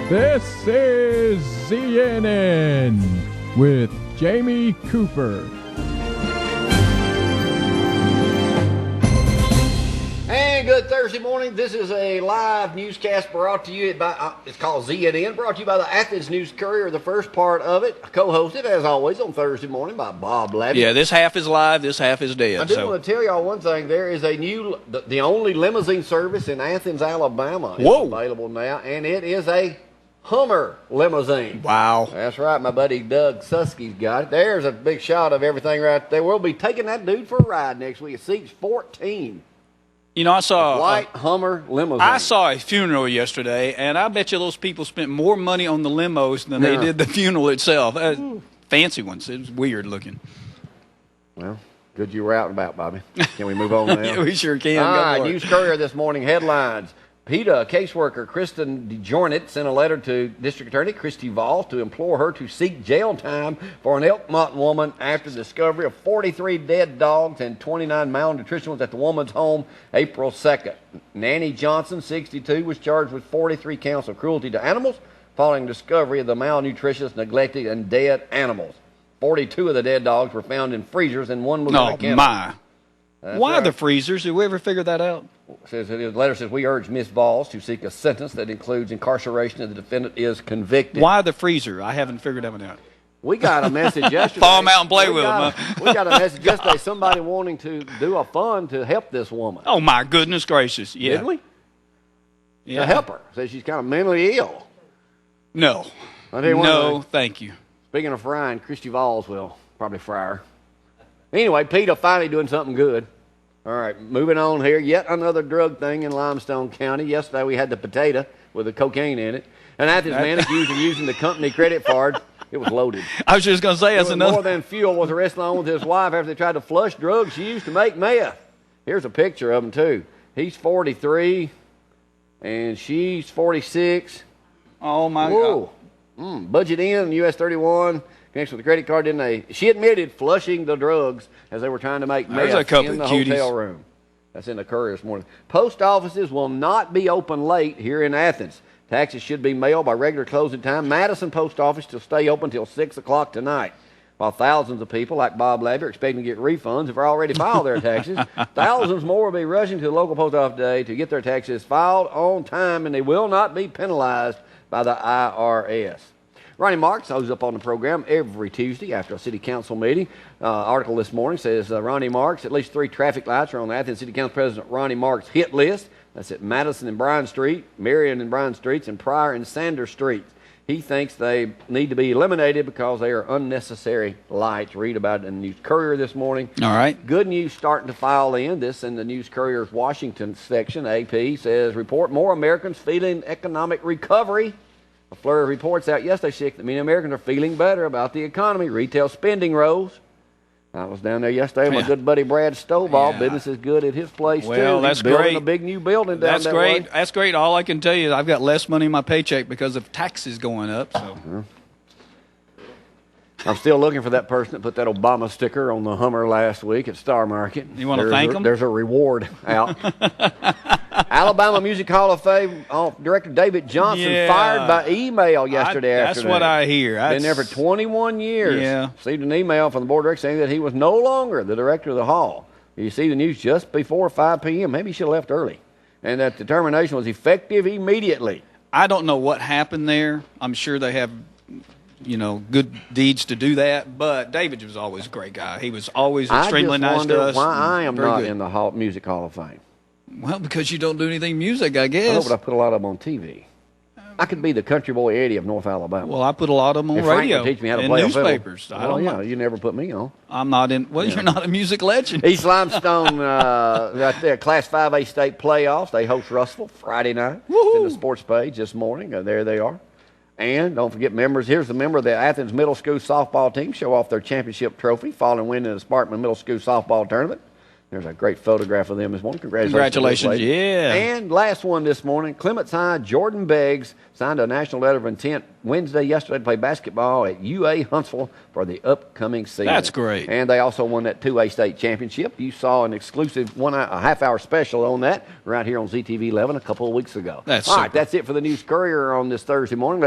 This is ZNN with Jamie Cooper. And good Thursday morning. This is a live newscast brought to you by, it's called ZNN, brought to you by the Athens News-Courier. The first part of it, co-hosted, as always, on Thursday morning by Bob Labby. Yeah, this half is live, this half is dead. I do want to tell y'all one thing. There is a new, the only limousine service in Athens, Alabama is available now, and it is a Hummer limousine. Wow. That's right. My buddy Doug Susky's got it. There's a big shot of everything right there. We'll be taking that dude for a ride next week. It seats 14. You know, I saw white Hummer limousine. I saw a funeral yesterday, and I bet you those people spent more money on the limos than they did the funeral itself. Fancy ones. It was weird looking. Well, good you were out and about, Bobby. Can we move on now? Yeah, we sure can. All right, News-Courier this morning headlines. PETA caseworker Kristen DeJournette sent a letter to District Attorney Christy Voss to implore her to seek jail time for an Elkmont woman after the discovery of 43 dead dogs and 29 malnutrition ones at the woman's home April 2nd. Nanny Johnson, 62, was charged with 43 counts of cruelty to animals following discovery of the malnutritious, neglected, and dead animals. 42 of the dead dogs were found in freezers and one was in a kennel. My. Why the freezers? Did we ever figure that out? The letter says, we urge Ms. Voss to seek a sentence that includes incarceration if the defendant is convicted. Why the freezer? I haven't figured that one out. We got a message yesterday. Fall them out and play with them. We got a message yesterday, somebody wanting to do a fund to help this woman. Oh, my goodness gracious. Yeah. Didn't we? Yeah. To help her. Says she's kind of mentally ill. No. No, thank you. Speaking of frying, Christy Voss will probably fry her. Anyway, PETA finally doing something good. All right, moving on here. Yet another drug thing in Limestone County. Yesterday we had the potato with the cocaine in it. An Athens man accused of using the company credit card. It was loaded. I was just going to say, that's another. More than fuel was arrested along with his wife after they tried to flush drugs she used to make meth. Here's a picture of him, too. He's 43, and she's 46. Oh, my God. Budget in, US 31. Connection with the credit card, didn't they? She admitted flushing the drugs as they were trying to make meth in the hotel room. That's in the Courier this morning. Post offices will not be open late here in Athens. Taxes should be mailed by regular closing time. Madison Post Office will stay open until 6 o'clock tonight. While thousands of people like Bob Labby are expecting to get refunds if they already filed their taxes, thousands more will be rushing to the local post office today to get their taxes filed on time, and they will not be penalized by the IRS. Ronnie Marks, who's up on the program every Tuesday after a city council meeting. Article this morning says Ronnie Marks, at least 3 traffic lights are on the Athens City Council President Ronnie Marks' hit list. That's at Madison and Bryan Street, Marion and Bryan Streets, and Pryor and Sanders Streets. He thinks they need to be eliminated because they are unnecessary lights. Read about it in the News-Courier this morning. All right. Good news starting to file in. This in the News-Courier's Washington section. AP says, report more Americans feeling economic recovery. A flurry of reports out yesterday that many Americans are feeling better about the economy. Retail spending rose. I was down there yesterday with my good buddy Brad Stovall. Yeah. Business is good at his place, too. Well, that's great. Building great. a big new building down that great. way. That's great. All I can tell you is I've got less money in my paycheck because of taxes going up. So. I'm still looking for that person that put that Obama sticker on the Hummer last week at Star Market. You want to thank them? There's a reward out. Alabama Music Hall of Fame Director David Johnson fired by email yesterday afternoon. That's what I hear. Been there for 21 years. Yeah. Received an email from the board of directors saying that he was no longer the director of the hall. You see the news just before 5 p.m. Maybe he should have left early. And that the termination was effective immediately. I don't know what happened there. I'm sure they have, good deeds to do that. But David was always a great guy. He was always extremely nice to us. Why I am not in the Music Hall of Fame. Well, because you don't do anything music, I guess. I know, but I put a lot of them on TV. I could be the country boy Eddie of North Alabama. Well, I put a lot of them on radio teach me how to and play newspapers. You never put me on. I'm not in. Well, you're not a music legend. East Limestone, right there, Class 5A state playoffs. They host Russellville Friday night. It's in the sports page this morning. There they are. And don't forget members. Here's the member of the Athens Middle School softball team show off their championship trophy following winning the Sparkman Middle School softball tournament. There's a great photograph of them this morning. Congratulations, yeah. And last one this morning, Clements High, Jordan Beggs signed a national letter of intent yesterday to play basketball at UA Huntsville for the upcoming season. That's great. And they also won that 2A state championship. You saw an exclusive a half-hour special on that right here on ZTV 11 a couple of weeks ago. That's all right, that's it for the News Courier on this Thursday morning. Let's